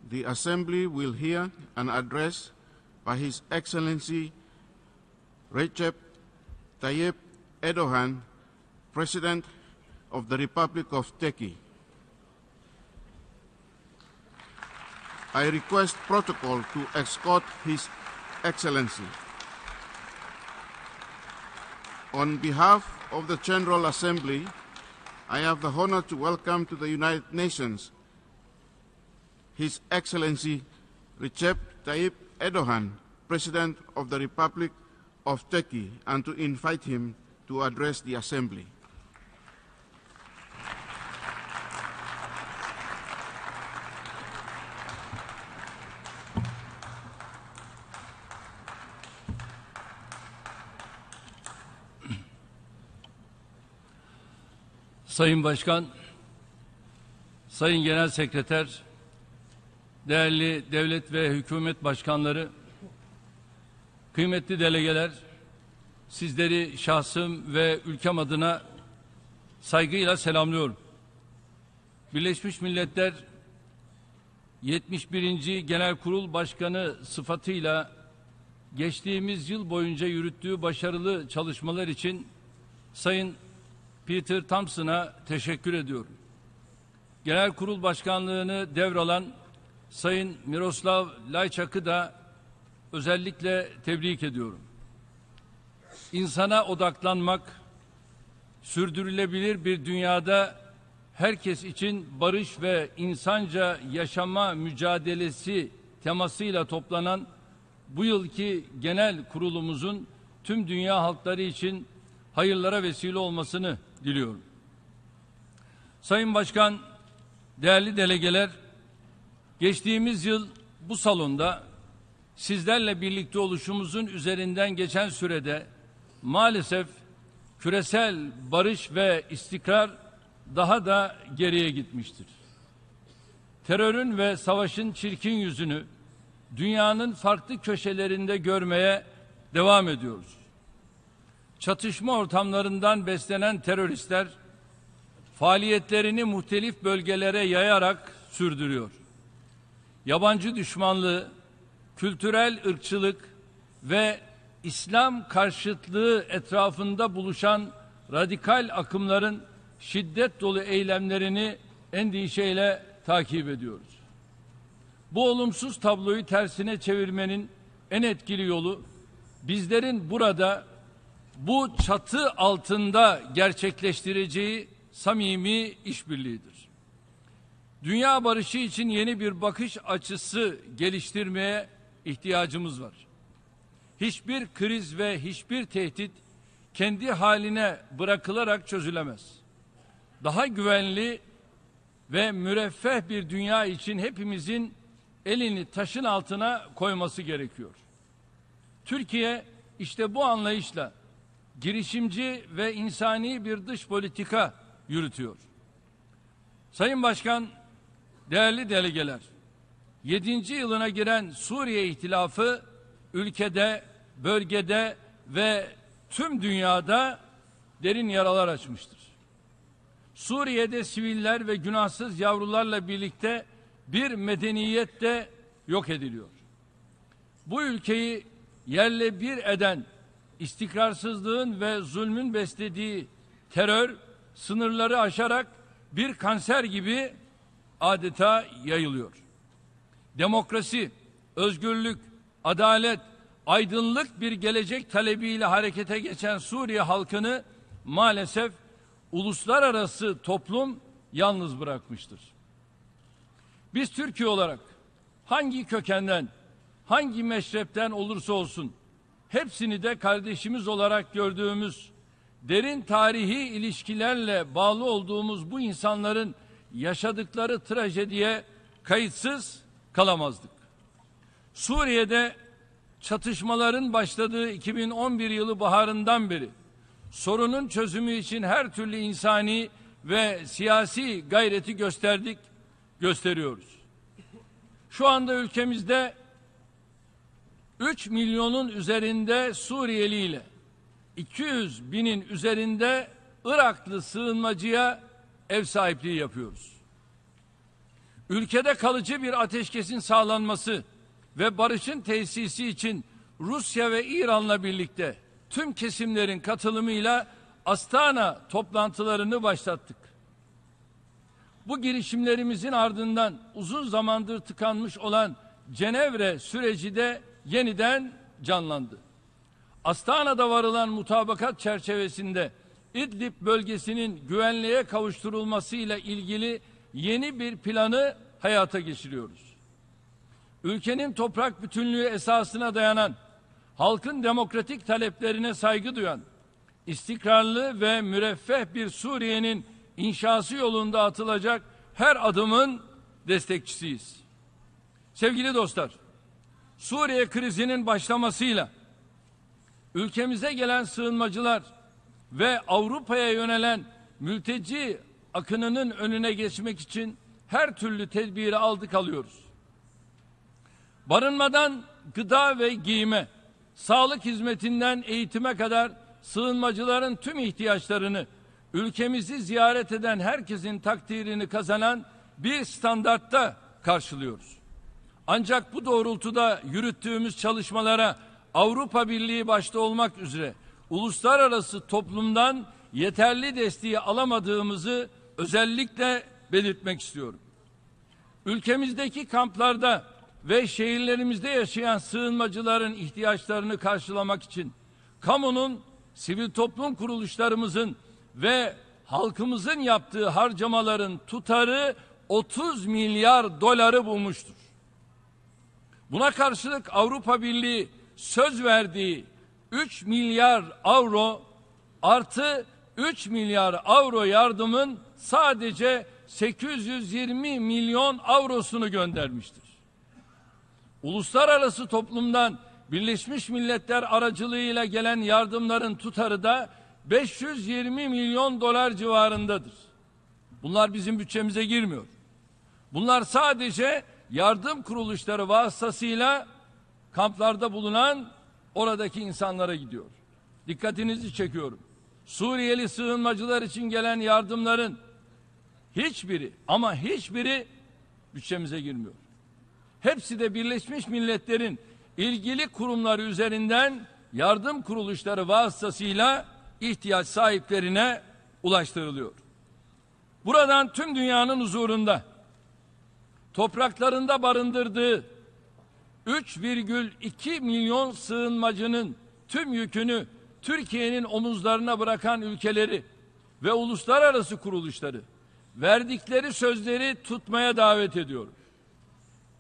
the Assembly will hear an address by His Excellency Recep Tayyip Erdogan, President of the Republic of Turkey. I request protocol to escort His Excellency. On behalf of the General Assembly, I have the honor to welcome to the United Nations His Excellency Recep Tayyip Erdogan, President of the Republic of Turkey, and to invite him to address the Assembly. Sayın Başkan, Sayın Genel Sekreter, değerli devlet ve hükümet başkanları, kıymetli delegeler, sizleri şahsım ve ülkem adına saygıyla selamlıyorum. Birleşmiş Milletler 71. Genel Kurul Başkanı sıfatıyla geçtiğimiz yıl boyunca yürüttüğü başarılı çalışmalar için Sayın Peter Thompson'a teşekkür ediyorum. Genel Kurul Başkanlığını devralan Sayın Miroslav Lajčák'ı da özellikle tebrik ediyorum. İnsana odaklanmak, sürdürülebilir bir dünyada herkes için barış ve insanca yaşama mücadelesi temasıyla toplanan bu yılki genel kurulumuzun tüm dünya halkları için hayırlara vesile olmasını diliyorum. Sayın Başkan, değerli delegeler, geçtiğimiz yıl bu salonda sizlerle birlikte oluşumuzun üzerinden geçen sürede maalesef küresel barış ve istikrar daha da geriye gitmiştir. Terörün ve savaşın çirkin yüzünü dünyanın farklı köşelerinde görmeye devam ediyoruz. Çatışma ortamlarından beslenen teröristler faaliyetlerini muhtelif bölgelere yayarak sürdürüyor. Yabancı düşmanlığı, kültürel ırkçılık ve İslam karşıtlığı etrafında buluşan radikal akımların şiddet dolu eylemlerini endişeyle takip ediyoruz. Bu olumsuz tabloyu tersine çevirmenin en etkili yolu bizlerin burada bu çatı altında gerçekleştireceği samimi işbirliğidir. Dünya barışı için yeni bir bakış açısı geliştirmeye ihtiyacımız var. Hiçbir kriz ve hiçbir tehdit kendi haline bırakılarak çözülemez. Daha güvenli ve müreffeh bir dünya için hepimizin elini taşın altına koyması gerekiyor. Türkiye işte bu anlayışla girişimci ve insani bir dış politika yürütüyor. Sayın Başkan, değerli delegeler, 7. yılına giren Suriye ihtilafı ülkede, bölgede ve tüm dünyada derin yaralar açmıştır. Suriye'de siviller ve günahsız yavrularla birlikte bir medeniyet de yok ediliyor. Bu ülkeyi yerle bir eden istikrarsızlığın ve zulmün beslediği terör sınırları aşarak bir kanser gibi adeta yayılıyor. Demokrasi, özgürlük, adalet, aydınlık bir gelecek talebiyle harekete geçen Suriye halkını maalesef uluslararası toplum yalnız bırakmıştır. Biz Türkiye olarak hangi kökenden, hangi meşrepten olursa olsun hepsini de kardeşimiz olarak gördüğümüz, derin tarihi ilişkilerle bağlı olduğumuz bu insanların yaşadıkları trajediye kayıtsız kalamazdık. Suriye'de çatışmaların başladığı 2011 yılı baharından beri sorunun çözümü için her türlü insani ve siyasi gayreti gösterdik, gösteriyoruz. Şu anda ülkemizde 3 milyonun üzerinde Suriyeli ile 200 binin üzerinde Iraklı sığınmacıya ev sahipliği yapıyoruz. ülkede kalıcı bir ateşkesin sağlanması ve barışın tesisi için Rusya ve İran'la birlikte tüm kesimlerin katılımıyla Astana toplantılarını başlattık. Bu girişimlerimizin ardından uzun zamandır tıkanmış olan Cenevre süreci de yeniden canlandı. Astana'da varılan mutabakat çerçevesinde İdlib bölgesinin güvenliğe kavuşturulmasıyla ilgili yeni bir planı hayata geçiriyoruz. Ülkenin toprak bütünlüğü esasına dayanan, halkın demokratik taleplerine saygı duyan, istikrarlı ve müreffeh bir Suriye'nin inşası yolunda atılacak her adımın destekçisiyiz. Sevgili dostlar, Suriye krizinin başlamasıyla ülkemize gelen sığınmacılar ve Avrupa'ya yönelen mülteci akınının önüne geçmek için her türlü tedbiri aldık alıyoruz. Barınmadan gıda ve giyime, sağlık hizmetinden eğitime kadar sığınmacıların tüm ihtiyaçlarını ülkemizi ziyaret eden herkesin takdirini kazanan bir standartta karşılıyoruz. Ancak bu doğrultuda yürüttüğümüz çalışmalara Avrupa Birliği başta olmak üzere uluslararası toplumdan yeterli desteği alamadığımızı özellikle belirtmek istiyorum. Ülkemizdeki kamplarda ve şehirlerimizde yaşayan sığınmacıların ihtiyaçlarını karşılamak için kamunun, sivil toplum kuruluşlarımızın ve halkımızın yaptığı harcamaların tutarı 30 milyar doları bulmuştur. Buna karşılık Avrupa Birliği söz verdiği 3 milyar avro artı 3 milyar avro yardımın sadece 820 milyon avrosunu göndermiştir. Uluslararası toplumdan Birleşmiş Milletler aracılığıyla gelen yardımların tutarı da 520 milyon dolar civarındadır. Bunlar bizim bütçemize girmiyor. Bunlar sadece yardım kuruluşları vasıtasıyla kamplarda bulunan oradaki insanlara gidiyor. Dikkatinizi çekiyorum. Suriyeli sığınmacılar için gelen yardımların hiçbiri ama hiçbiri bütçemize girmiyor. Hepsi de Birleşmiş Milletler'in ilgili kurumları üzerinden yardım kuruluşları vasıtasıyla ihtiyaç sahiplerine ulaştırılıyor. Buradan tüm dünyanın huzurunda topraklarında barındırdığı 3,2 milyon sığınmacının tüm yükünü Türkiye'nin omuzlarına bırakan ülkeleri ve uluslararası kuruluşları verdikleri sözleri tutmaya davet ediyorum.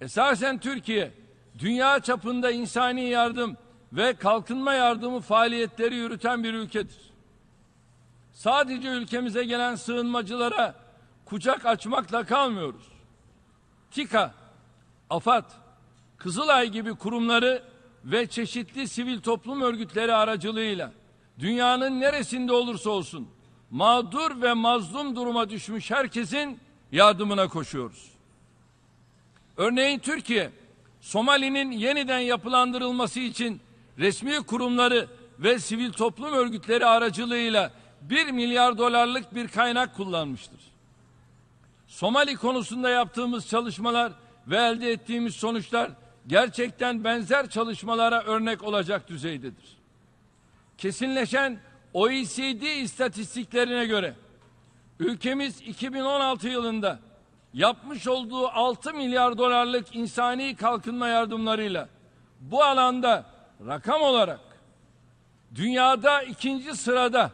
Esasen Türkiye, dünya çapında insani yardım ve kalkınma yardımı faaliyetleri yürüten bir ülkedir. Sadece ülkemize gelen sığınmacılara kucak açmakla kalmıyoruz. TİKA, AFAD, Kızılay gibi kurumları ve çeşitli sivil toplum örgütleri aracılığıyla dünyanın neresinde olursa olsun mağdur ve mazlum duruma düşmüş herkesin yardımına koşuyoruz. Örneğin Türkiye, Somali'nin yeniden yapılandırılması için resmi kurumları ve sivil toplum örgütleri aracılığıyla 1 milyar dolarlık bir kaynak kullanmıştır. Somali konusunda yaptığımız çalışmalar ve elde ettiğimiz sonuçlar gerçekten benzer çalışmalara örnek olacak düzeydedir. Kesinleşen OECD istatistiklerine göre ülkemiz 2016 yılında yapmış olduğu 6 milyar dolarlık insani kalkınma yardımlarıyla bu alanda rakam olarak dünyada 2. sırada,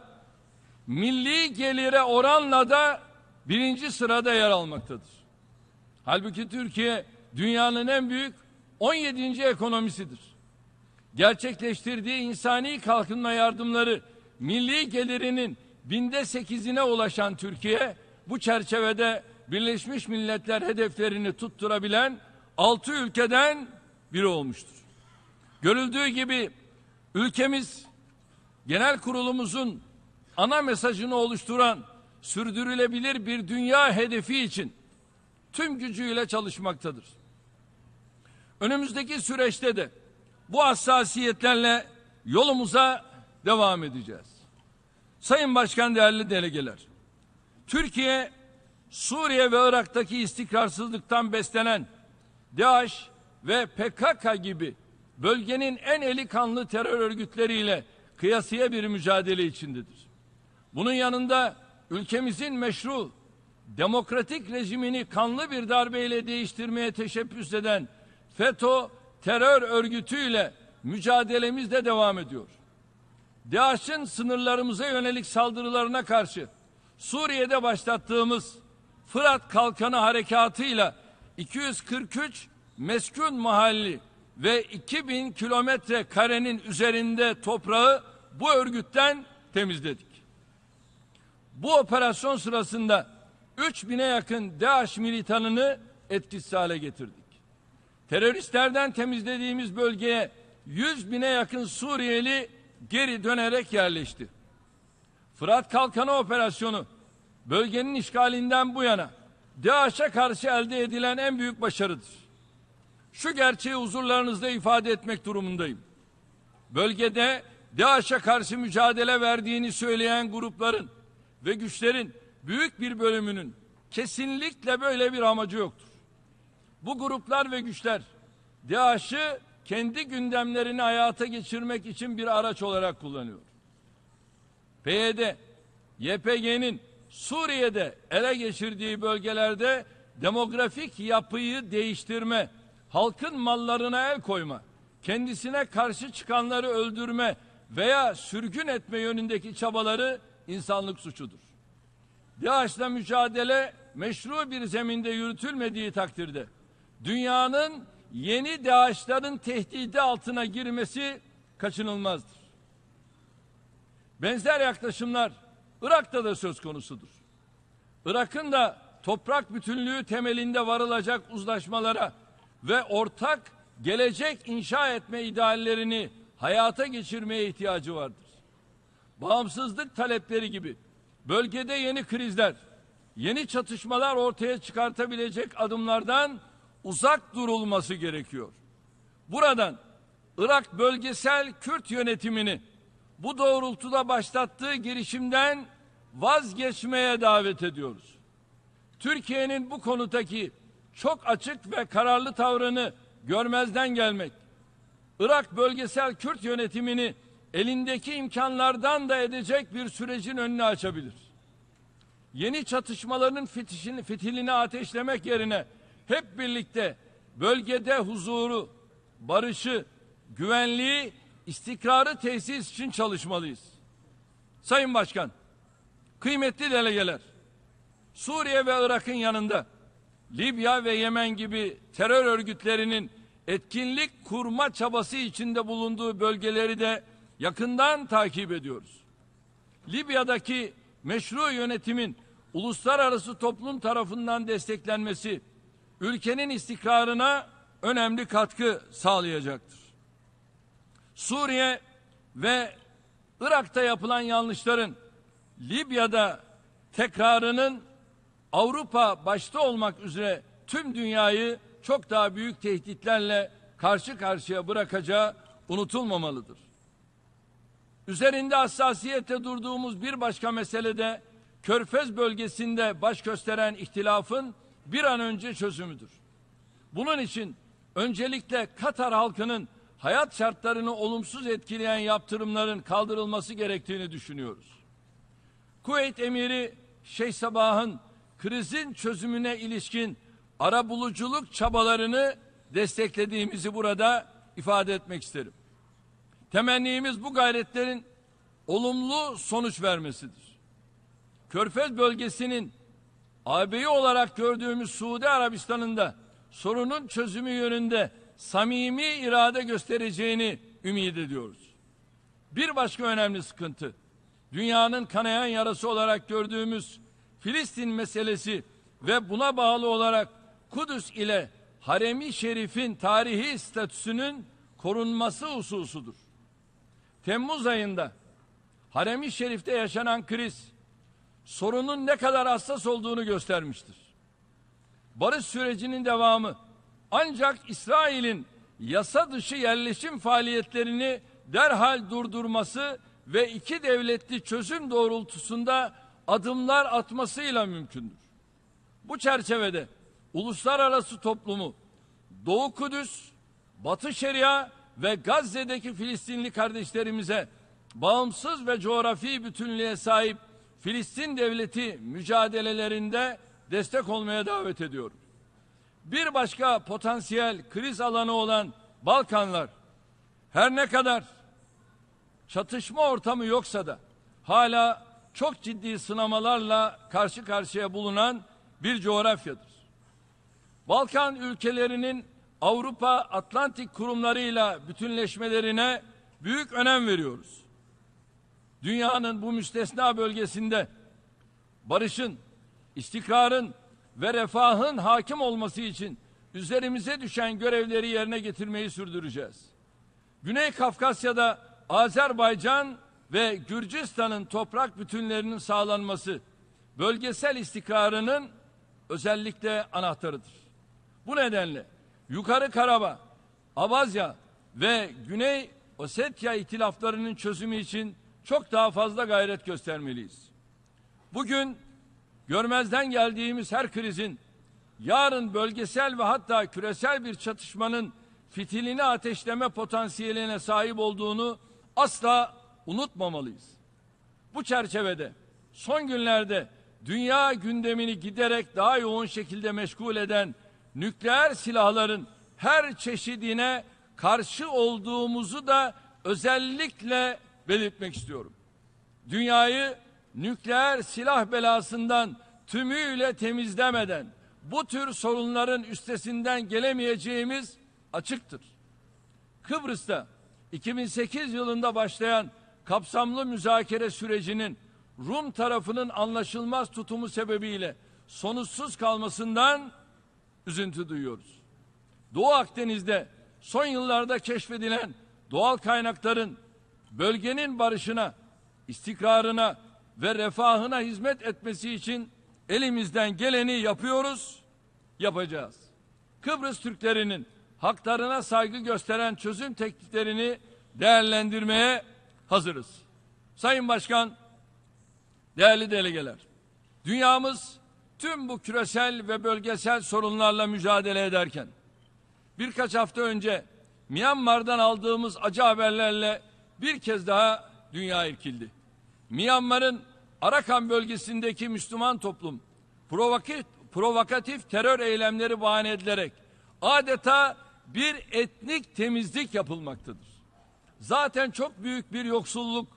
milli gelire oranla da 1. sırada yer almaktadır. Halbuki Türkiye dünyanın en büyük 17. ekonomisidir. Gerçekleştirdiği insani kalkınma yardımları milli gelirinin 8'ine ulaşan Türkiye bu çerçevede Birleşmiş Milletler hedeflerini tutturabilen 6 ülkeden biri olmuştur. Görüldüğü gibi ülkemiz genel kurulumuzun ana mesajını oluşturan sürdürülebilir bir dünya hedefi için tüm gücüyle çalışmaktadır. Önümüzdeki süreçte de bu hassasiyetlerle yolumuza devam edeceğiz. Sayın Başkan, değerli delegeler, Türkiye Suriye ve Irak'taki istikrarsızlıktan beslenen DAEŞ ve PKK gibi bölgenin en eli kanlı terör örgütleriyle kıyasıya bir mücadele içindedir. Bunun yanında ülkemizin meşru, demokratik rejimini kanlı bir darbeyle değiştirmeye teşebbüs eden FETÖ terör örgütüyle mücadelemiz de devam ediyor. DAEŞ'in sınırlarımıza yönelik saldırılarına karşı Suriye'de başlattığımız Fırat Kalkanı harekatıyla 243 meskun mahalli ve 2000 kilometre karenin üzerinde toprağı bu örgütten temizledik. Bu operasyon sırasında 3000'e yakın DAEŞ militanını etkisiz hale getirdik. Teröristlerden temizlediğimiz bölgeye 100.000'e yakın Suriyeli geri dönerek yerleşti. Fırat Kalkanı operasyonu bölgenin işgalinden bu yana DAEŞ'e karşı elde edilen en büyük başarıdır. Şu gerçeği huzurlarınızda ifade etmek durumundayım. Bölgede DAEŞ'e karşı mücadele verdiğini söyleyen grupların ve güçlerin büyük bir bölümünün kesinlikle böyle bir amacı yoktur. Bu gruplar ve güçler DAEŞ'ı kendi gündemlerini hayata geçirmek için bir araç olarak kullanıyor. PYD, YPG'nin Suriye'de ele geçirdiği bölgelerde demografik yapıyı değiştirme, halkın mallarına el koyma, kendisine karşı çıkanları öldürme veya sürgün etme yönündeki çabaları insanlık suçudur. DAEŞ'le mücadele meşru bir zeminde yürütülmediği takdirde dünyanın yeni DAEŞ'lerin tehdidi altına girmesi kaçınılmazdır. Benzer yaklaşımlar Irak'ta da söz konusudur. Irak'ın da toprak bütünlüğü temelinde varılacak uzlaşmalara ve ortak gelecek inşa etme ideallerini hayata geçirmeye ihtiyacı vardır. Bağımsızlık talepleri gibi bölgede yeni krizler, yeni çatışmalar ortaya çıkartabilecek adımlardan uzak durulması gerekiyor. Buradan Irak bölgesel Kürt yönetimini bu doğrultuda başlattığı girişimden vazgeçmeye davet ediyoruz. Türkiye'nin bu konudaki çok açık ve kararlı tavrını görmezden gelmek, Irak bölgesel Kürt yönetimini elindeki imkanlardan da edecek bir sürecin önünü açabilir. Yeni çatışmaların fitilini ateşlemek yerine hep birlikte bölgede huzuru, barışı, güvenliği, istikrarı tesis için çalışmalıyız. Sayın Başkan, kıymetli delegeler, Suriye ve Irak'ın yanında Libya ve Yemen gibi terör örgütlerinin etkinlik kurma çabası içinde bulunduğu bölgeleri de yakından takip ediyoruz. Libya'daki meşru yönetimin uluslararası toplum tarafından desteklenmesi ülkenin istikrarına önemli katkı sağlayacaktır. Suriye ve Irak'ta yapılan yanlışların Libya'da tekrarının Avrupa başta olmak üzere tüm dünyayı çok daha büyük tehditlerle karşı karşıya bırakacağı unutulmamalıdır. Üzerinde hassasiyete durduğumuz bir başka mesele de Körfez bölgesinde baş gösteren ihtilafın bir an önce çözümüdür. Bunun için öncelikle Katar halkının hayat şartlarını olumsuz etkileyen yaptırımların kaldırılması gerektiğini düşünüyoruz. Kuveyt Emiri Şeyh Sabah'ın krizin çözümüne ilişkin arabuluculuk çabalarını desteklediğimizi burada ifade etmek isterim. Temennimiz bu gayretlerin olumlu sonuç vermesidir. Körfez bölgesinin ağabeyi olarak gördüğümüz Suudi Arabistan'ın da sorunun çözümü yönünde samimi irade göstereceğini ümit ediyoruz. Bir başka önemli sıkıntı, dünyanın kanayan yarası olarak gördüğümüz Filistin meselesi ve buna bağlı olarak Kudüs ile Harem-i Şerif'in tarihi statüsünün korunması hususudur. Temmuz ayında Harem-i Şerif'te yaşanan kriz sorunun ne kadar hassas olduğunu göstermiştir. Barış sürecinin devamı ancak İsrail'in yasa dışı yerleşim faaliyetlerini derhal durdurması ve iki devletli çözüm doğrultusunda adımlar atmasıyla mümkündür. Bu çerçevede uluslararası toplumu Doğu Kudüs, Batı Şeria ve Gazze'deki Filistinli kardeşlerimize bağımsız ve coğrafi bütünlüğe sahip Filistin devleti mücadelelerinde destek olmaya davet ediyorum. Bir başka potansiyel kriz alanı olan Balkanlar, her ne kadar çatışma ortamı yoksa da hala çok ciddi sınamalarla karşı karşıya bulunan bir coğrafyadır. Balkan ülkelerinin Avrupa Atlantik kurumlarıyla bütünleşmelerine büyük önem veriyoruz. Dünyanın bu müstesna bölgesinde barışın, istikrarın ve refahın hakim olması için üzerimize düşen görevleri yerine getirmeyi sürdüreceğiz. Güney Kafkasya'da Azerbaycan ve Gürcistan'ın toprak bütünlerinin sağlanması bölgesel istikrarının özellikle anahtarıdır. Bu nedenle Yukarı Karabağ, Abazya ve Güney Ossetya ihtilaflarının çözümü için çok daha fazla gayret göstermeliyiz. Bugün görmezden geldiğimiz her krizin yarın bölgesel ve hatta küresel bir çatışmanın fitilini ateşleme potansiyeline sahip olduğunu asla unutmamalıyız. Bu çerçevede son günlerde dünya gündemini giderek daha yoğun şekilde meşgul eden nükleer silahların her çeşidine karşı olduğumuzu da özellikle belirtmek istiyorum. Dünyayı nükleer silah belasından tümüyle temizlemeden bu tür sorunların üstesinden gelemeyeceğimiz açıktır. Kıbrıs'ta 2008 yılında başlayan kapsamlı müzakere sürecinin Rum tarafının anlaşılmaz tutumu sebebiyle sonuçsuz kalmasından üzüntü duyuyoruz. Doğu Akdeniz'de son yıllarda keşfedilen doğal kaynakların bölgenin barışına, istikrarına ve refahına hizmet etmesi için elimizden geleni yapıyoruz, yapacağız. Kıbrıs Türklerinin haklarına saygı gösteren çözüm tekliflerini değerlendirmeye hazırız. Sayın Başkan, değerli delegeler, dünyamız tüm bu küresel ve bölgesel sorunlarla mücadele ederken, birkaç hafta önce Myanmar'dan aldığımız acı haberlerle bir kez daha dünya irkildi. Myanmar'ın Arakan bölgesindeki Müslüman toplum provokatif terör eylemleri bahane edilerek adeta bir etnik temizlik yapılmaktadır. Zaten çok büyük bir yoksulluk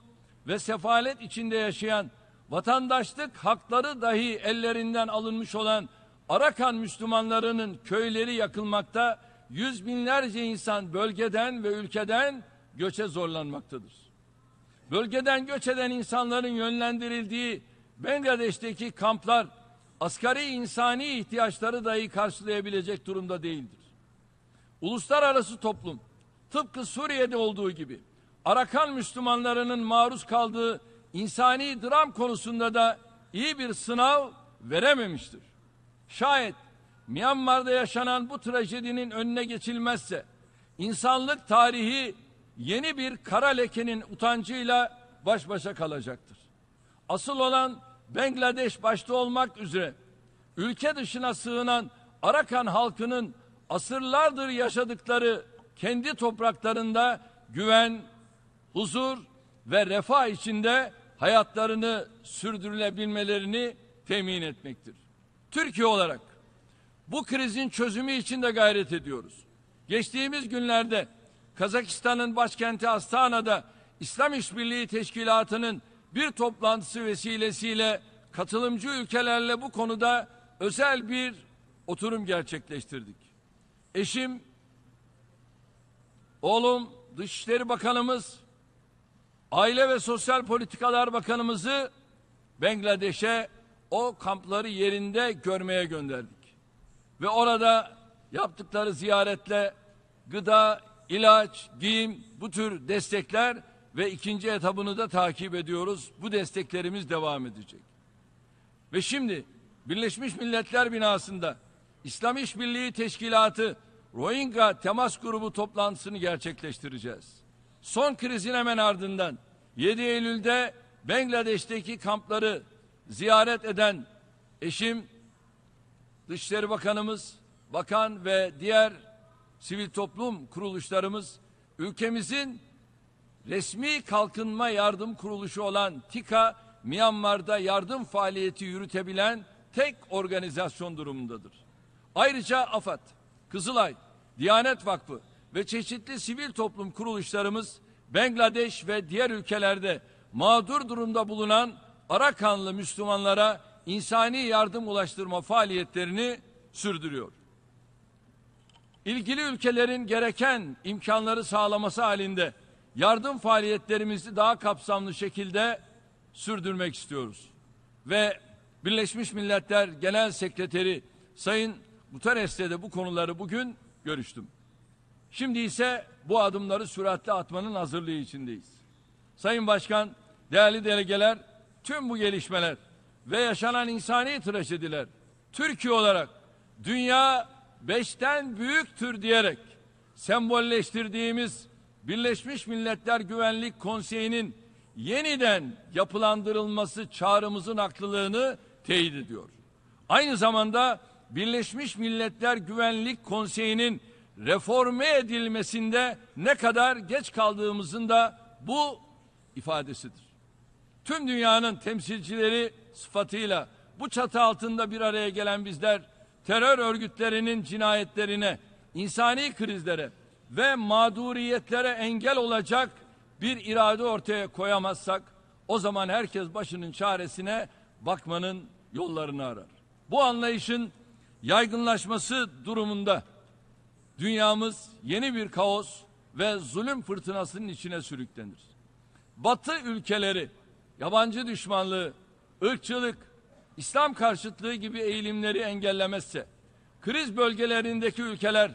ve sefalet içinde yaşayan, vatandaşlık hakları dahi ellerinden alınmış olan Arakan Müslümanlarının köyleri yakılmakta, yüz binlerce insan bölgeden ve ülkeden göçe zorlanmaktadır. Bölgeden göç eden insanların yönlendirildiği Bangladeş'teki kamplar asgari insani ihtiyaçları dahi karşılayabilecek durumda değildir. Uluslararası toplum tıpkı Suriye'de olduğu gibi Arakan Müslümanlarının maruz kaldığı insani dram konusunda da iyi bir sınav verememiştir. Şayet Myanmar'da yaşanan bu trajedinin önüne geçilmezse insanlık tarihi yeni bir kara lekenin utancıyla baş başa kalacaktır. Asıl olan Bangladeş başta olmak üzere ülke dışına sığınan Arakan halkının asırlardır yaşadıkları kendi topraklarında güven, huzur ve refah içinde hayatlarını sürdürülebilmelerini temin etmektir. Türkiye olarak bu krizin çözümü için de gayret ediyoruz. Geçtiğimiz günlerde Kazakistan'ın başkenti Astana'da İslam İşbirliği Teşkilatı'nın bir toplantısı vesilesiyle katılımcı ülkelerle bu konuda özel bir oturum gerçekleştirdik. Eşim, oğlum, Dışişleri Bakanımız, Aile ve Sosyal Politikalar Bakanımızı Bangladeş'e o kampları yerinde görmeye gönderdik. Ve orada yaptıkları ziyaretle gıda, ilaç, giyim, bu tür destekler ve ikinci etabını da takip ediyoruz. Bu desteklerimiz devam edecek. Ve şimdi Birleşmiş Milletler binasında İslam İşbirliği Teşkilatı Rohingya Temas Grubu toplantısını gerçekleştireceğiz. Son krizin hemen ardından 7 Eylül'de Bangladeş'teki kampları ziyaret eden eşim Dışişleri Bakanımız, bakan ve diğer sivil toplum kuruluşlarımız ülkemizin resmi kalkınma yardım kuruluşu olan TİKA, Myanmar'da yardım faaliyeti yürütebilen tek organizasyon durumundadır. Ayrıca AFAD, Kızılay, Diyanet Vakfı ve çeşitli sivil toplum kuruluşlarımız Bangladeş ve diğer ülkelerde mağdur durumda bulunan Arakanlı Müslümanlara insani yardım ulaştırma faaliyetlerini sürdürüyor. İlgili ülkelerin gereken imkanları sağlaması halinde yardım faaliyetlerimizi daha kapsamlı şekilde sürdürmek istiyoruz. Ve Birleşmiş Milletler Genel Sekreteri Sayın Guterres'le de bu konuları bugün görüştüm. Şimdi ise bu adımları süratle atmanın hazırlığı içindeyiz. Sayın Başkan, değerli delegeler, tüm bu gelişmeler ve yaşanan insani trajediler Türkiye olarak dünya 5'ten büyüktür diyerek sembolleştirdiğimiz Birleşmiş Milletler Güvenlik Konseyi'nin yeniden yapılandırılması çağrımızın haklılığını teyit ediyor. Aynı zamanda Birleşmiş Milletler Güvenlik Konseyi'nin reforme edilmesinde ne kadar geç kaldığımızın da bu ifadesidir. Tüm dünyanın temsilcileri sıfatıyla bu çatı altında bir araya gelen bizler terör örgütlerinin cinayetlerine, insani krizlere ve mağduriyetlere engel olacak bir irade ortaya koyamazsak o zaman herkes başının çaresine bakmanın yollarını arar. Bu anlayışın yaygınlaşması durumunda dünyamız yeni bir kaos ve zulüm fırtınasının içine sürüklenir. Batı ülkeleri yabancı düşmanlığı, ırkçılık, İslam karşıtlığı gibi eğilimleri engellemezse, kriz bölgelerindeki ülkeler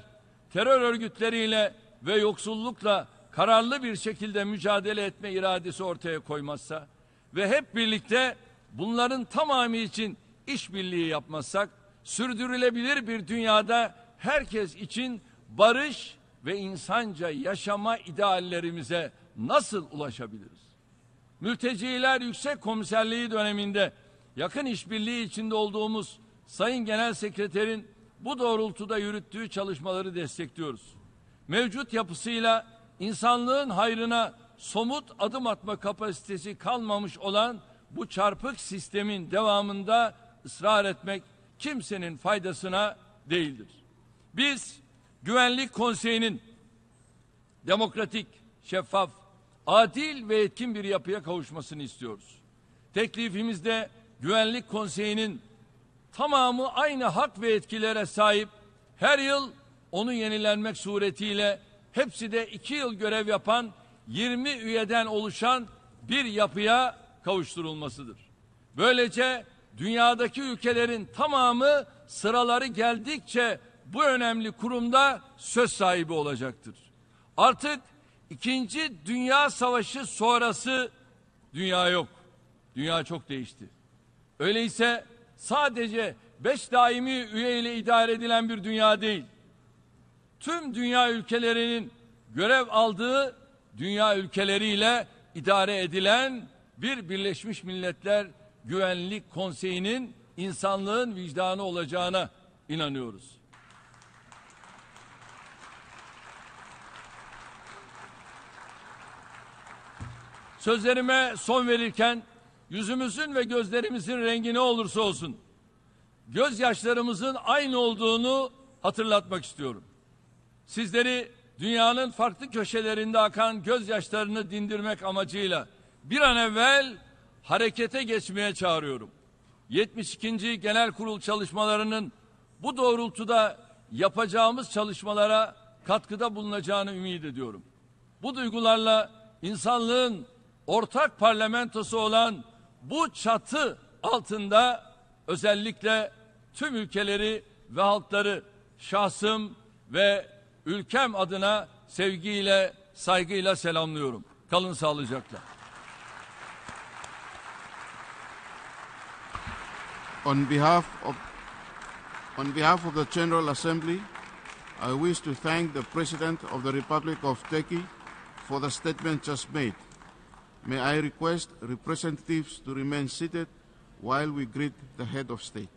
terör örgütleriyle ve yoksullukla kararlı bir şekilde mücadele etme iradesi ortaya koymazsa ve hep birlikte bunların tamamı için işbirliği yapmazsak, sürdürülebilir bir dünyada herkes için barış ve insanca yaşama ideallerimize nasıl ulaşabiliriz? Mülteciler Yüksek Komiserliği döneminde yakın işbirliği içinde olduğumuz Sayın Genel Sekreterin bu doğrultuda yürüttüğü çalışmaları destekliyoruz. Mevcut yapısıyla insanlığın hayrına somut adım atma kapasitesi kalmamış olan bu çarpık sistemin devamında ısrar etmek kimsenin faydasına değildir. Biz Güvenlik Konseyi'nin demokratik, şeffaf, adil ve etkin bir yapıya kavuşmasını istiyoruz. Teklifimizde Güvenlik Konseyi'nin tamamı aynı hak ve etkilere sahip, her yıl onu yenilenmek suretiyle hepsi de 2 yıl görev yapan 20 üyeden oluşan bir yapıya kavuşturulmasıdır. Böylece dünyadaki ülkelerin tamamı sıraları geldikçe bu önemli kurumda söz sahibi olacaktır. Artık 2. Dünya Savaşı sonrası dünya yok. Dünya çok değişti. Öyleyse sadece 5 daimi üye ile idare edilen bir dünya değil, tüm dünya ülkelerinin görev aldığı dünya ülkeleriyle idare edilen bir Birleşmiş Milletler Güvenlik Konseyi'nin insanlığın vicdanı olacağına inanıyoruz. Sözlerime son verirken yüzümüzün ve gözlerimizin rengi ne olursa olsun gözyaşlarımızın aynı olduğunu hatırlatmak istiyorum. Sizleri dünyanın farklı köşelerinde akan gözyaşlarını dindirmek amacıyla bir an evvel harekete geçmeye çağırıyorum. 72. Genel Kurul çalışmalarının bu doğrultuda yapacağımız çalışmalara katkıda bulunacağını ümit ediyorum. Bu duygularla insanlığın ortak parlamentosu olan bu çatı altında özellikle tüm ülkeleri ve halkları şahsım ve ülkem adına sevgiyle, saygıyla selamlıyorum. Kalın sağlıcakla. On behalf of the General Assembly, I wish to thank the President of the Republic of Turkey for the statement just made. May I request representatives to remain seated while we greet the head of state.